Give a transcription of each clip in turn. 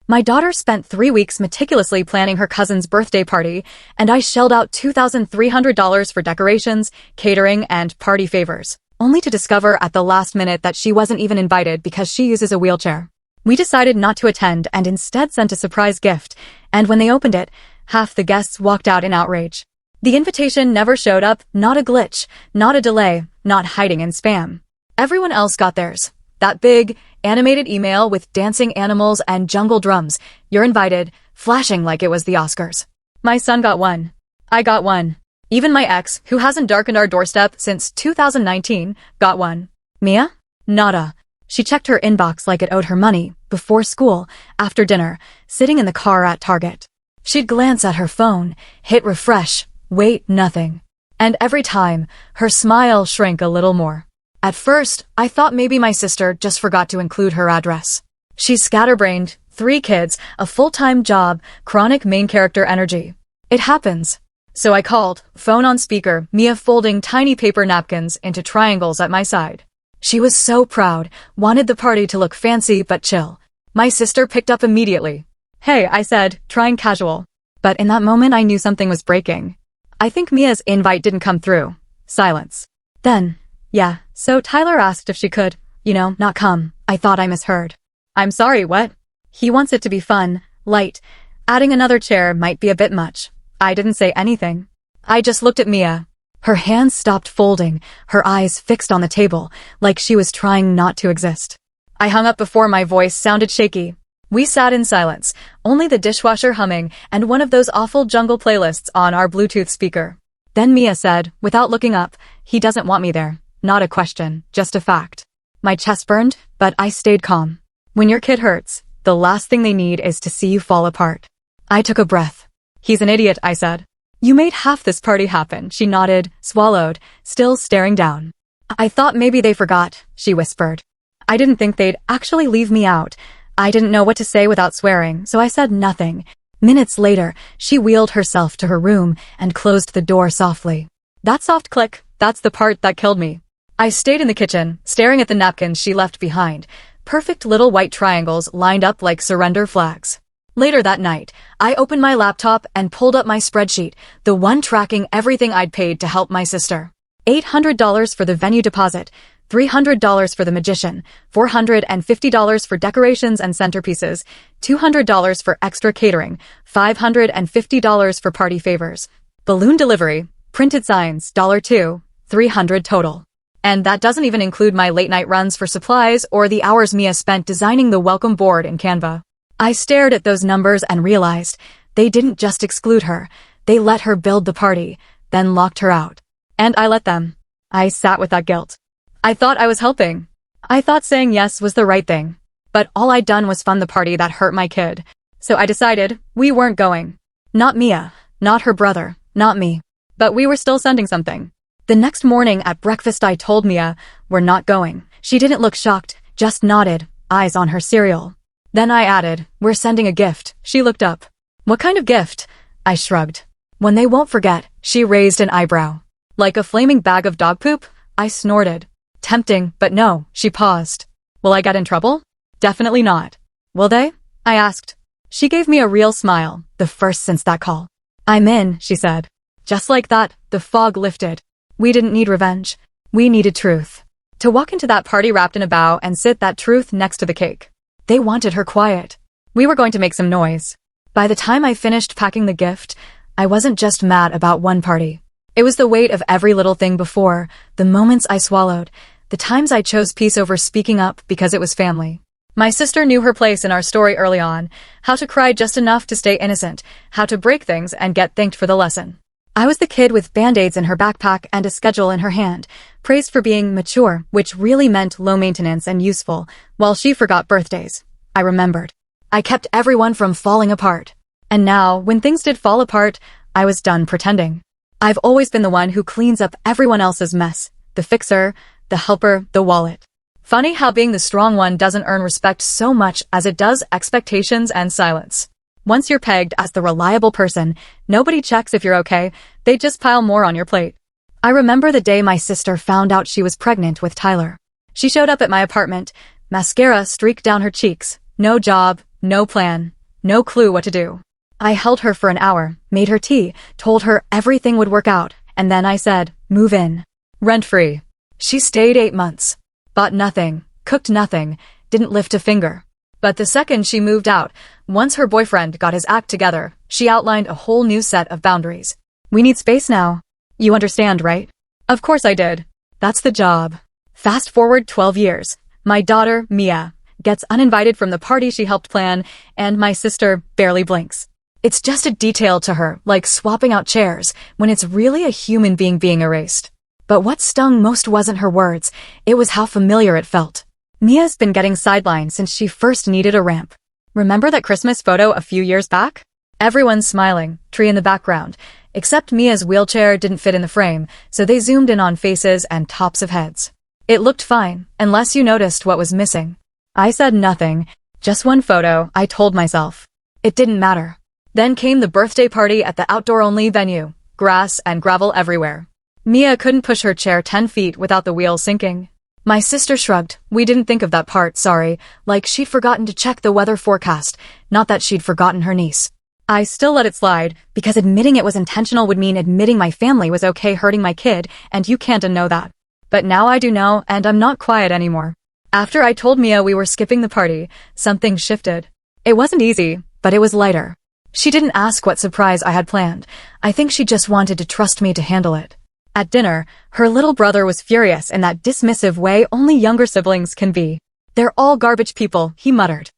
My daughter spent 3 weeks meticulously planning her cousin's birthday party, and I shelled out $2,300 for decorations, catering, and party favors, only to discover at the last minute that she wasn't even invited because she uses a wheelchair. We decided not to attend and instead sent a surprise gift, and when they opened it, half the guests walked out in outrage. The invitation never showed up, not a glitch, not a delay, not hiding in spam. Everyone else got theirs. That big, animated email with dancing animals and jungle drums, "You're invited," flashing like it was the Oscars. My son got one. I got one. Even my ex, who hasn't darkened our doorstep since 2019, got one. Mia? Nada. She checked her inbox like it owed her money, before school, after dinner, sitting in the car at Target. She'd glance at her phone, hit refresh, wait, nothing. And every time, her smile shrank a little more. At first, I thought maybe my sister just forgot to include her address. She's scatterbrained, 3 kids, a full-time job, chronic main character energy. It happens. So I called, phone on speaker, Mia folding tiny paper napkins into triangles at my side. She was so proud, wanted the party to look fancy but chill. My sister picked up immediately. "Hey," I said, trying casual. But in that moment I knew something was breaking. "I think Mia's invite didn't come through." Silence. Then, "Yeah, so Tyler asked if she could, not come." I thought I misheard. "I'm sorry, what?" "He wants it to be fun, light. Adding another chair might be a bit much." I didn't say anything. I just looked at Mia. Her hands stopped folding, her eyes fixed on the table, like she was trying not to exist. I hung up before my voice sounded shaky. We sat in silence, only the dishwasher humming and one of those awful jungle playlists on our Bluetooth speaker. Then Mia said, without looking up, "He doesn't want me there." Not a question, just a fact. My chest burned, but I stayed calm. When your kid hurts, the last thing they need is to see you fall apart. I took a breath. "He's an idiot," I said. "You made half this party happen." She nodded, swallowed, still staring down. "I thought maybe they forgot," she whispered. I didn't think they'd actually leave me out. I didn't know what to say without swearing, so I said nothing. Minutes later, she wheeled herself to her room and closed the door softly. That soft click, that's the part that killed me. I stayed in the kitchen, staring at the napkins she left behind, perfect little white triangles lined up like surrender flags. Later that night, I opened my laptop and pulled up my spreadsheet, the one tracking everything I'd paid to help my sister. $800 for the venue deposit, $300 for the magician, $450 for decorations and centerpieces, $200 for extra catering, $550 for party favors, balloon delivery, printed signs, $2, $300 total. And that doesn't even include my late-night runs for supplies or the hours Mia spent designing the welcome board in Canva. I stared at those numbers and realized they didn't just exclude her, they let her build the party, then locked her out. And I let them. I sat with that guilt. I thought I was helping. I thought saying yes was the right thing. But all I'd done was fund the party that hurt my kid. So I decided we weren't going. Not Mia, not her brother, not me. But we were still sending something. The next morning at breakfast I told Mia, "We're not going." She didn't look shocked, just nodded, eyes on her cereal. Then I added, "We're sending a gift." She looked up. "What kind of gift?" I shrugged. "One they won't forget." She raised an eyebrow. "Like a flaming bag of dog poop?" I snorted. Tempting, but no, she paused. "Will I get in trouble?" "Definitely not." "Will they?" I asked. She gave me a real smile, the first since that call. "I'm in," she said. Just like that, the fog lifted. We didn't need revenge. We needed truth. To walk into that party wrapped in a bow and sit that truth next to the cake. They wanted her quiet. We were going to make some noise. By the time I finished packing the gift, I wasn't just mad about one party. It was the weight of every little thing before, the moments I swallowed, the times I chose peace over speaking up because it was family. My sister knew her place in our story early on, how to cry just enough to stay innocent, how to break things and get thanked for the lesson. I was the kid with band-aids in her backpack and a schedule in her hand, praised for being mature, which really meant low maintenance and useful, while she forgot birthdays. I remembered. I kept everyone from falling apart. And now, when things did fall apart, I was done pretending. I've always been the one who cleans up everyone else's mess, the fixer, the helper, the wallet. Funny how being the strong one doesn't earn respect so much as it does expectations and silence. Once you're pegged as the reliable person, nobody checks if you're okay, they just pile more on your plate. I remember the day my sister found out she was pregnant with Tyler. She showed up at my apartment, mascara streaked down her cheeks, no job, No plan. No clue what to do. I held her for an hour, made her tea, told her everything would work out, and then I said, move in. Rent-free. She stayed 8 months. Bought nothing, cooked nothing, didn't lift a finger. But the second she moved out, once her boyfriend got his act together, she outlined a whole new set of boundaries. We need space now. You understand, right? Of course I did. That's the job. Fast forward 12 years. My daughter, Mia, gets uninvited from the party she helped plan, and my sister barely blinks. It's just a detail to her, like swapping out chairs, when it's really a human being erased. But what stung most wasn't her words, it was how familiar it felt. Mia's been getting sidelined since she first needed a ramp. Remember that Christmas photo a few years back? Everyone's smiling, tree in the background, except Mia's wheelchair didn't fit in the frame, so they zoomed in on faces and tops of heads. It looked fine, unless you noticed what was missing. I said nothing, just one photo, I told myself. It didn't matter. Then came the birthday party at the outdoor-only venue, grass and gravel everywhere. Mia couldn't push her chair 10 feet without the wheel sinking. My sister shrugged. We didn't think of that part, sorry, like she'd forgotten to check the weather forecast, not that she'd forgotten her niece. I still let it slide, because admitting it was intentional would mean admitting my family was okay hurting my kid, and you can't unknow that. But now I do know, and I'm not quiet anymore. After I told Mia we were skipping the party, something shifted. It wasn't easy, but it was lighter. She didn't ask what surprise I had planned. I think she just wanted to trust me to handle it. At dinner, her little brother was furious in that dismissive way only younger siblings can be. They're all garbage people, he muttered.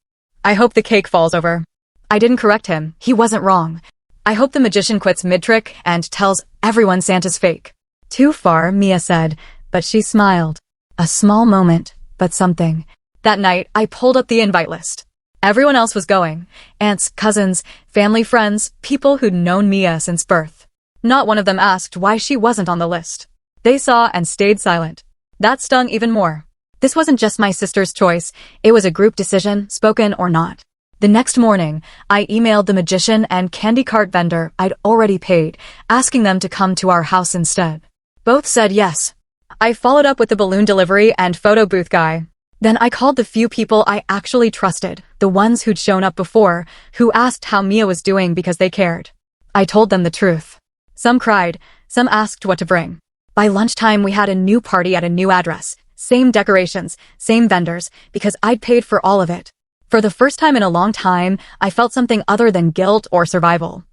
I hope the cake falls over. I didn't correct him, he wasn't wrong. I hope the magician quits mid-trick and tells everyone Santa's fake. Too far, Mia said, but she smiled. A small moment, but something. That night, I pulled up the invite list. Everyone else was going. Aunts, cousins, family friends, people who'd known Mia since birth. Not one of them asked why she wasn't on the list. They saw and stayed silent. That stung even more. This wasn't just my sister's choice, it was a group decision, spoken or not. The next morning, I emailed the magician and candy cart vendor I'd already paid, asking them to come to our house instead. Both said yes. I followed up with the balloon delivery and photo booth guy. Then I called the few people I actually trusted, the ones who'd shown up before, who asked how Mia was doing because they cared. I told them the truth. Some cried, some asked what to bring. By lunchtime we had a new party at a new address, same decorations, same vendors, because I'd paid for all of it. For the first time in a long time, I felt something other than guilt or survival.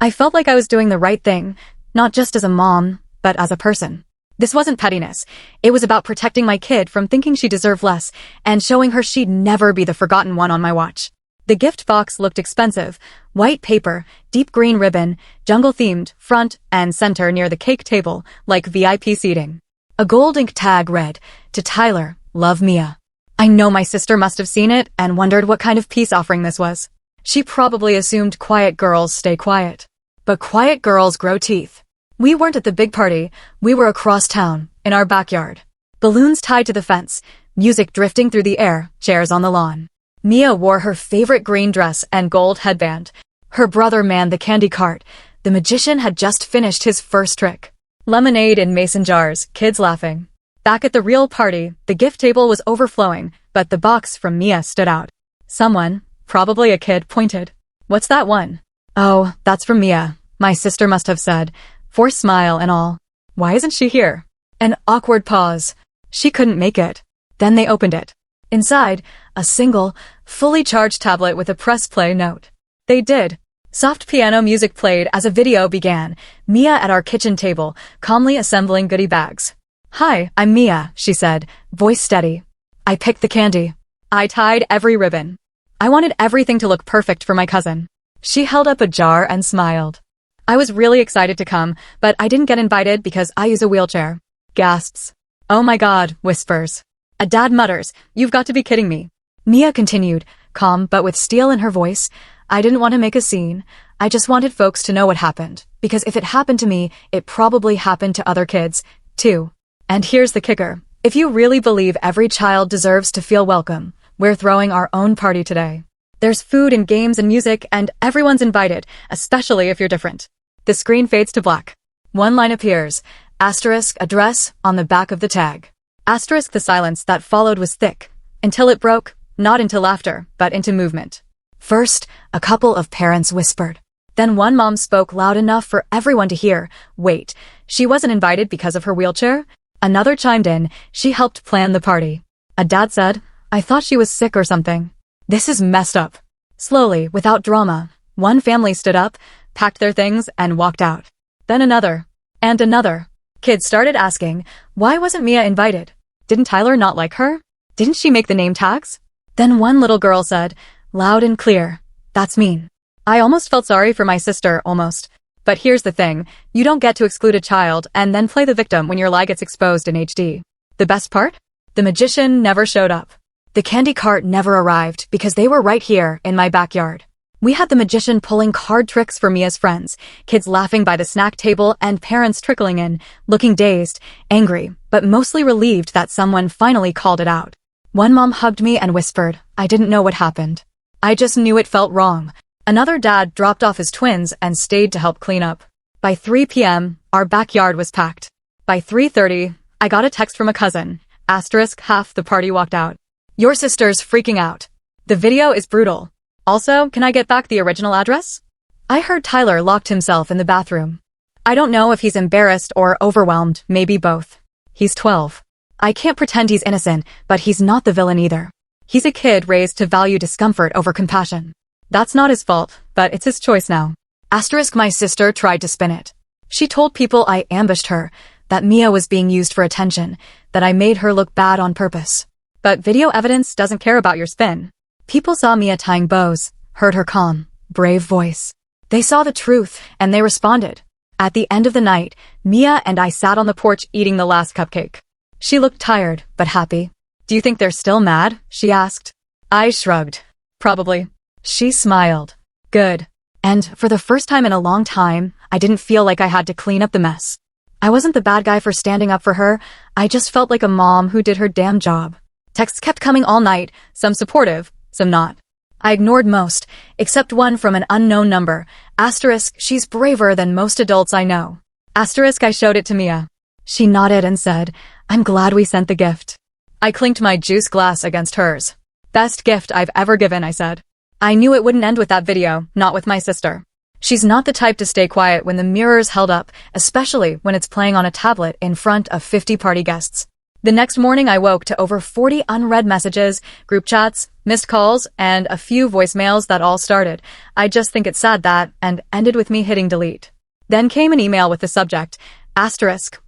I felt like I was doing the right thing, not just as a mom, but as a person. This wasn't pettiness. It was about protecting my kid from thinking she deserved less and showing her she'd never be the forgotten one on my watch. The gift box looked expensive. White paper, deep green ribbon, jungle-themed, front and center near the cake table, like VIP seating. A gold ink tag read, "To Tyler, love Mia." I know my sister must have seen it and wondered what kind of peace offering this was. She probably assumed quiet girls stay quiet. But quiet girls grow teeth. We weren't at the big party, we were across town, in our backyard. Balloons tied to the fence, music drifting through the air, chairs on the lawn. Mia wore her favorite green dress and gold headband. Her brother manned the candy cart. The magician had just finished his first trick. Lemonade in mason jars, kids laughing. Back at the real party, the gift table was overflowing, but the box from Mia stood out. Someone, probably a kid, pointed. "What's that one?" "Oh, that's from Mia," my sister must have said. Forced smile and all. "Why isn't she here?" An awkward pause. She couldn't make it. Then they opened it. Inside, a single, fully charged tablet with a press play note. They did. Soft piano music played as a video began, Mia at our kitchen table, calmly assembling goodie bags. "Hi, I'm Mia," she said, voice steady. I picked the candy. I tied every ribbon. I wanted everything to look perfect for my cousin. She held up a jar and smiled. I was really excited to come, but I didn't get invited because I use a wheelchair. Gasps. "Oh my God," whispers. A dad mutters, "You've got to be kidding me." Mia continued, calm but with steel in her voice. "I didn't want to make a scene. I just wanted folks to know what happened, because if it happened to me, it probably happened to other kids, too. And here's the kicker. If you really believe every child deserves to feel welcome, we're throwing our own party today. There's food and games and music, and everyone's invited, especially if you're different." The screen fades to black. One line appears, asterisk address on the back of the tag. Asterisk the silence that followed was thick, until it broke, not into laughter, but into movement. First, a couple of parents whispered. Then one mom spoke loud enough for everyone to hear. Wait, she wasn't invited because of her wheelchair? Another chimed in. She helped plan the party. A dad said, I thought she was sick or something. This is messed up. Slowly, without drama, one family stood up, packed their things, and walked out. Then another. And another. Kids started asking, why wasn't Mia invited? Didn't Tyler not like her? Didn't she make the name tags? Then one little girl said, loud and clear, that's mean. I almost felt sorry for my sister, almost. But here's the thing, you don't get to exclude a child and then play the victim when your lie gets exposed in HD. The best part? The magician never showed up. The candy cart never arrived because they were right here in my backyard. We had the magician pulling card tricks for Mia's friends, kids laughing by the snack table and parents trickling in, looking dazed, angry, but mostly relieved that someone finally called it out. One mom hugged me and whispered, I didn't know what happened. I just knew it felt wrong. Another dad dropped off his twins and stayed to help clean up. By 3 p.m., our backyard was packed. By 3:30, I got a text from a cousin. Half the party walked out. Your sister's freaking out. The video is brutal. Also, can I get back the original address? I heard Tyler locked himself in the bathroom. I don't know if he's embarrassed or overwhelmed, maybe both. He's 12. I can't pretend he's innocent, but he's not the villain either. He's a kid raised to value discomfort over compassion. That's not his fault, but it's his choice now. My sister tried to spin it. She told people I ambushed her, that Mia was being used for attention, that I made her look bad on purpose. But video evidence doesn't care about your spin. People saw Mia tying bows, heard her calm, brave voice. They saw the truth, and they responded. At the end of the night, Mia and I sat on the porch eating the last cupcake. She looked tired, but happy. Do you think they're still mad? She asked. I shrugged. Probably. She smiled. Good. And for the first time in a long time, I didn't feel like I had to clean up the mess. I wasn't the bad guy for standing up for her. I just felt like a mom who did her damn job. Texts kept coming all night, some supportive, some not. I ignored most, except one from an unknown number. She's braver than most adults I know. I showed it to Mia. She nodded and said, I'm glad we sent the gift. I clinked my juice glass against hers. Best gift I've ever given, I said. I knew it wouldn't end with that video, not with my sister. She's not the type to stay quiet when the mirror's held up, especially when it's playing on a tablet in front of 50 party guests. The next morning I woke to over 40 unread messages, group chats, missed calls, and a few voicemails that all started, I just think it's sad that, and ended with me hitting delete. Then came an email with the subject,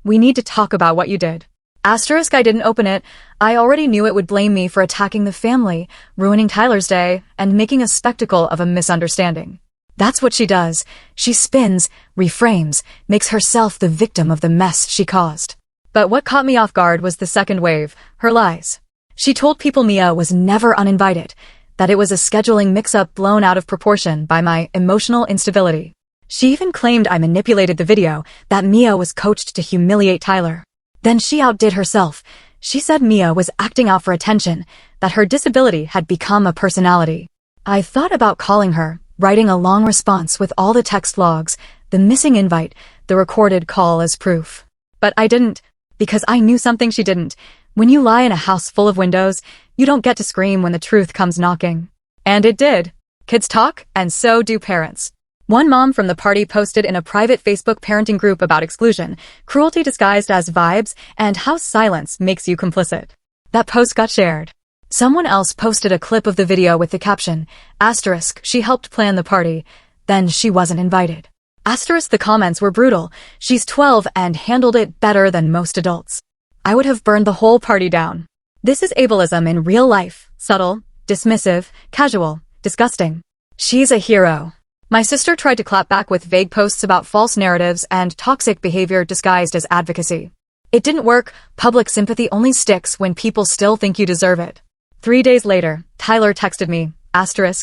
we need to talk about what you did. I didn't open it. I already knew it would blame me for attacking the family, ruining Tyler's day, and making a spectacle of a misunderstanding. That's what she does. She spins, reframes, makes herself the victim of the mess she caused. But what caught me off guard was the second wave, her lies. She told people Mia was never uninvited, that it was a scheduling mix-up blown out of proportion by my emotional instability. She even claimed I manipulated the video, that Mia was coached to humiliate Tyler. Then she outdid herself. She said Mia was acting out for attention, that her disability had become a personality. I thought about calling her, writing a long response with all the text logs, the missing invite, the recorded call as proof. But I didn't, because I knew something she didn't. When you lie in a house full of windows, you don't get to scream when the truth comes knocking. And it did. Kids talk, and so do parents. One mom from the party posted in a private Facebook parenting group about exclusion, cruelty disguised as vibes, and how silence makes you complicit. That post got shared. Someone else posted a clip of the video with the caption, she helped plan the party, then she wasn't invited. The comments were brutal. She's 12 and handled it better than most adults. I would have burned the whole party down. This is ableism in real life, subtle, dismissive, casual, disgusting. She's a hero. My sister tried to clap back with vague posts about false narratives and toxic behavior disguised as advocacy. It didn't work. Public sympathy only sticks when people still think you deserve it. 3 days later, Tyler texted me,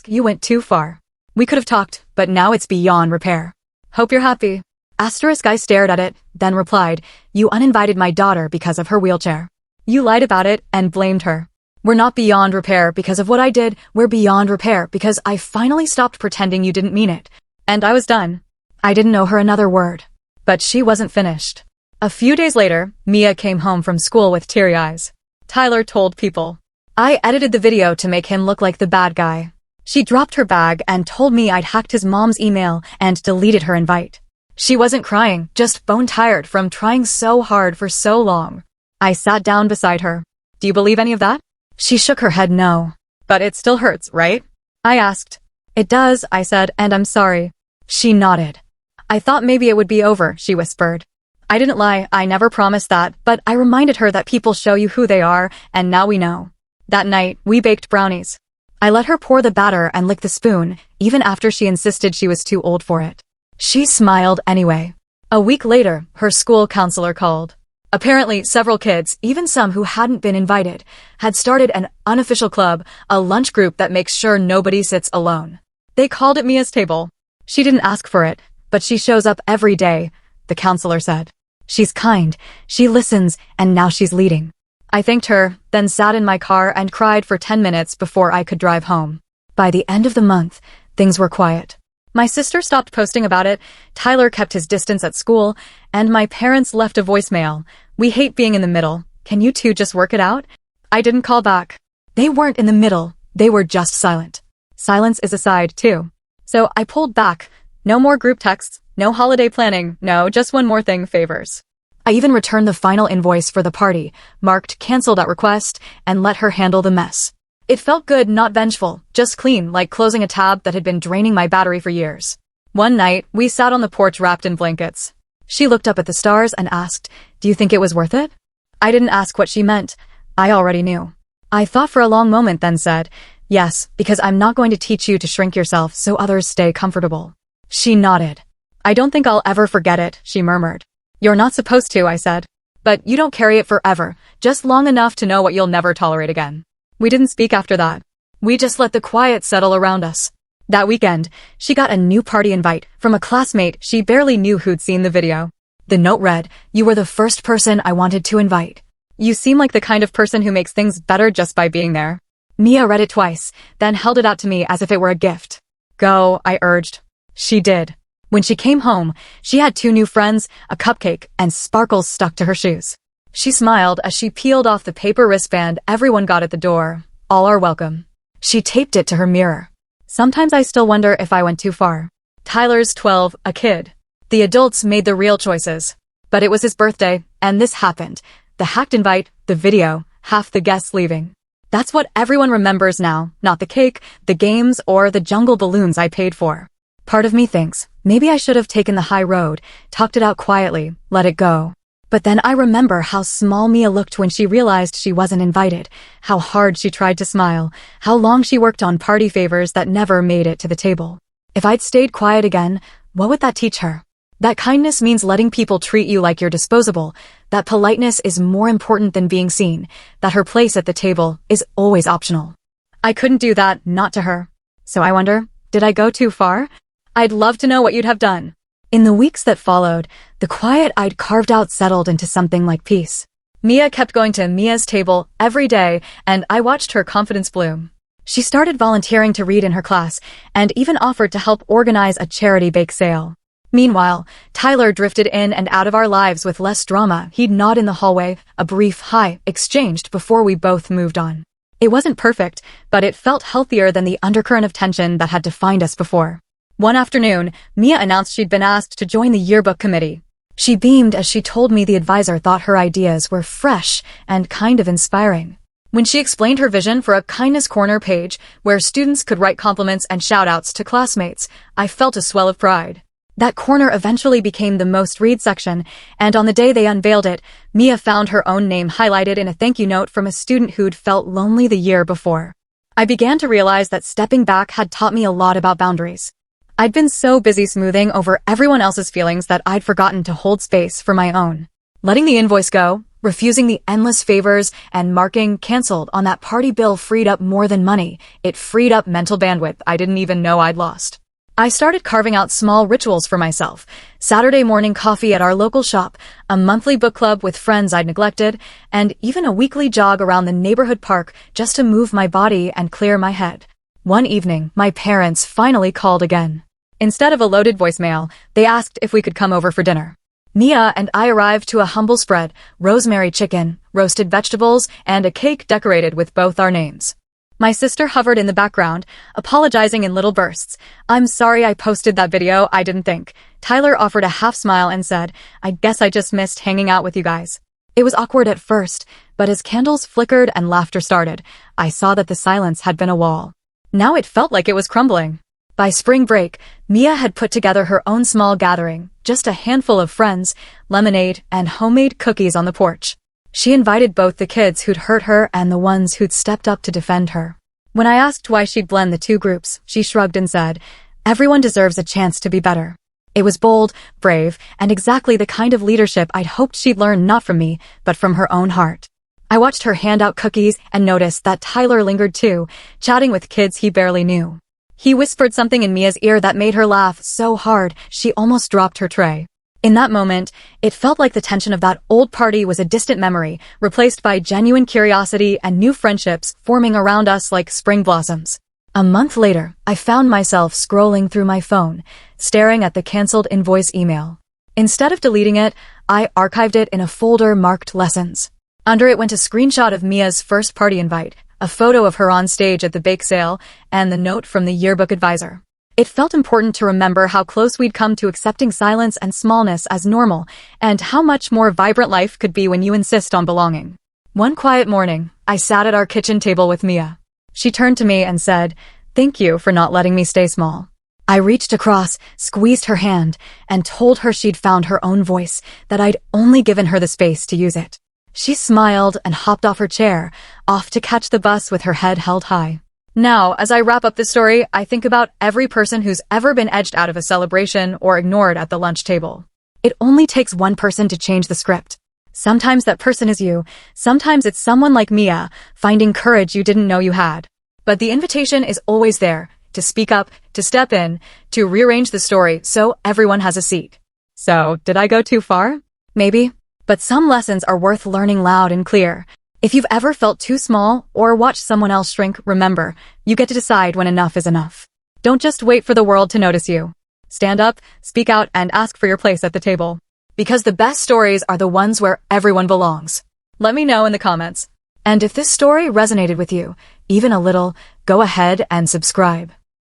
you went too far. We could have talked, but now it's beyond repair. Hope you're happy. I stared at it, then replied, you uninvited my daughter because of her wheelchair. You lied about it and blamed her. We're not beyond repair because of what I did, we're beyond repair because I finally stopped pretending you didn't mean it. And I was done. I didn't owe her another word. But she wasn't finished. A few days later, Mia came home from school with teary eyes. Tyler told people. I edited the video to make him look like the bad guy. She dropped her bag and told me I'd hacked his mom's email and deleted her invite. She wasn't crying, just bone-tired from trying so hard for so long. I sat down beside her. Do you believe any of that? She shook her head no. But it still hurts, right? I asked. It does, I said, and I'm sorry. She nodded. I thought maybe it would be over, she whispered. I didn't lie, I never promised that, but I reminded her that people show you who they are, and now we know. That night, we baked brownies. I let her pour the batter and lick the spoon, even after she insisted she was too old for it. She smiled anyway. A week later, her school counselor called. Apparently, several kids, even some who hadn't been invited, had started an unofficial club, a lunch group that makes sure nobody sits alone. They called it Mia's table. She didn't ask for it, but she shows up every day, the counselor said. She's kind, she listens, and now she's leading. I thanked her, then sat in my car and cried for 10 minutes before I could drive home. By the end of the month, things were quiet. My sister stopped posting about it, Tyler kept his distance at school, and my parents left a voicemail. We hate being in the middle. Can you two just work it out? I didn't call back. They weren't in the middle. They were just silent. Silence is a side, too. So I pulled back. No more group texts, no holiday planning, no, just one more thing, favors. I even returned the final invoice for the party, marked canceled at request, and let her handle the mess. It felt good, not vengeful, just clean, like closing a tab that had been draining my battery for years. One night, we sat on the porch wrapped in blankets. She looked up at the stars and asked, "Do you think it was worth it?" I didn't ask what she meant. I already knew. I thought for a long moment, then said, "Yes, because I'm not going to teach you to shrink yourself so others stay comfortable." She nodded. "I don't think I'll ever forget it," she murmured. "You're not supposed to," I said. "But you don't carry it forever, just long enough to know what you'll never tolerate again." We didn't speak after that. We just let the quiet settle around us. That weekend, she got a new party invite from a classmate she barely knew who'd seen the video. The note read, "You were the first person I wanted to invite. You seem like the kind of person who makes things better just by being there." Mia read it twice, then held it out to me as if it were a gift. "Go," I urged. She did. When she came home, she had 2 new friends, a cupcake, and sparkles stuck to her shoes. She smiled as she peeled off the paper wristband everyone got at the door. "All are welcome." She taped it to her mirror. Sometimes I still wonder if I went too far. Tyler's 12, a kid. The adults made the real choices. But it was his birthday, and this happened. The hacked invite, the video, half the guests leaving. That's what everyone remembers now, not the cake, the games, or the jungle balloons I paid for. Part of me thinks, maybe I should have taken the high road, talked it out quietly, let it go. But then I remember how small Mia looked when she realized she wasn't invited, how hard she tried to smile, how long she worked on party favors that never made it to the table. If I'd stayed quiet again, what would that teach her? That kindness means letting people treat you like you're disposable, that politeness is more important than being seen, that her place at the table is always optional. I couldn't do that, not to her. So I wonder, did I go too far? I'd love to know what you'd have done. In the weeks that followed, the quiet I'd carved out settled into something like peace. Mia kept going to Mia's table every day, and I watched her confidence bloom. She started volunteering to read in her class, and even offered to help organize a charity bake sale. Meanwhile, Tyler drifted in and out of our lives with less drama. He'd nod in the hallway, a brief hi exchanged before we both moved on. It wasn't perfect, but it felt healthier than the undercurrent of tension that had defined us before. One afternoon, Mia announced she'd been asked to join the yearbook committee. She beamed as she told me the advisor thought her ideas were fresh and kind of inspiring. When she explained her vision for a Kindness Corner page where students could write compliments and shout-outs to classmates, I felt a swell of pride. That corner eventually became the most read section, and on the day they unveiled it, Mia found her own name highlighted in a thank you note from a student who'd felt lonely the year before. I began to realize that stepping back had taught me a lot about boundaries. I'd been so busy smoothing over everyone else's feelings that I'd forgotten to hold space for my own. Letting the invoice go, refusing the endless favors, and marking canceled on that party bill freed up more than money. It freed up mental bandwidth I didn't even know I'd lost. I started carving out small rituals for myself. Saturday morning coffee at our local shop, a monthly book club with friends I'd neglected, and even a weekly jog around the neighborhood park just to move my body and clear my head. One evening, my parents finally called again. Instead of a loaded voicemail, they asked if we could come over for dinner. Mia and I arrived to a humble spread, rosemary chicken, roasted vegetables, and a cake decorated with both our names. My sister hovered in the background, apologizing in little bursts. "I'm sorry I posted that video, I didn't think." Tyler offered a half smile and said, "I guess I just missed hanging out with you guys." It was awkward at first, but as candles flickered and laughter started, I saw that the silence had been a wall. Now it felt like it was crumbling. By spring break, Mia had put together her own small gathering, just a handful of friends, lemonade, and homemade cookies on the porch. She invited both the kids who'd hurt her and the ones who'd stepped up to defend her. When I asked why she'd blend the two groups, she shrugged and said, "Everyone deserves a chance to be better." It was bold, brave, and exactly the kind of leadership I'd hoped she'd learn not from me, but from her own heart. I watched her hand out cookies and noticed that Tyler lingered too, chatting with kids he barely knew. He whispered something in Mia's ear that made her laugh so hard she almost dropped her tray. In that moment, it felt like the tension of that old party was a distant memory, replaced by genuine curiosity and new friendships forming around us like spring blossoms. A month later, I found myself scrolling through my phone, staring at the canceled invoice email. Instead of deleting it, I archived it in a folder marked Lessons. Under it went a screenshot of Mia's first party invite, a photo of her on stage at the bake sale, and the note from the yearbook advisor. It felt important to remember how close we'd come to accepting silence and smallness as normal, and how much more vibrant life could be when you insist on belonging. One quiet morning, I sat at our kitchen table with Mia. She turned to me and said, "Thank you for not letting me stay small." I reached across, squeezed her hand, and told her she'd found her own voice, that I'd only given her the space to use it. She smiled and hopped off her chair, off to catch the bus with her head held high. Now, as I wrap up this story, I think about every person who's ever been edged out of a celebration or ignored at the lunch table. It only takes one person to change the script. Sometimes that person is you, sometimes it's someone like Mia, finding courage you didn't know you had. But the invitation is always there, to speak up, to step in, to rearrange the story so everyone has a seat. So, did I go too far? Maybe. But some lessons are worth learning loud and clear. If you've ever felt too small or watched someone else shrink, remember, you get to decide when enough is enough. Don't just wait for the world to notice you. Stand up, speak out, and ask for your place at the table. Because the best stories are the ones where everyone belongs. Let me know in the comments. And if this story resonated with you, even a little, go ahead and subscribe.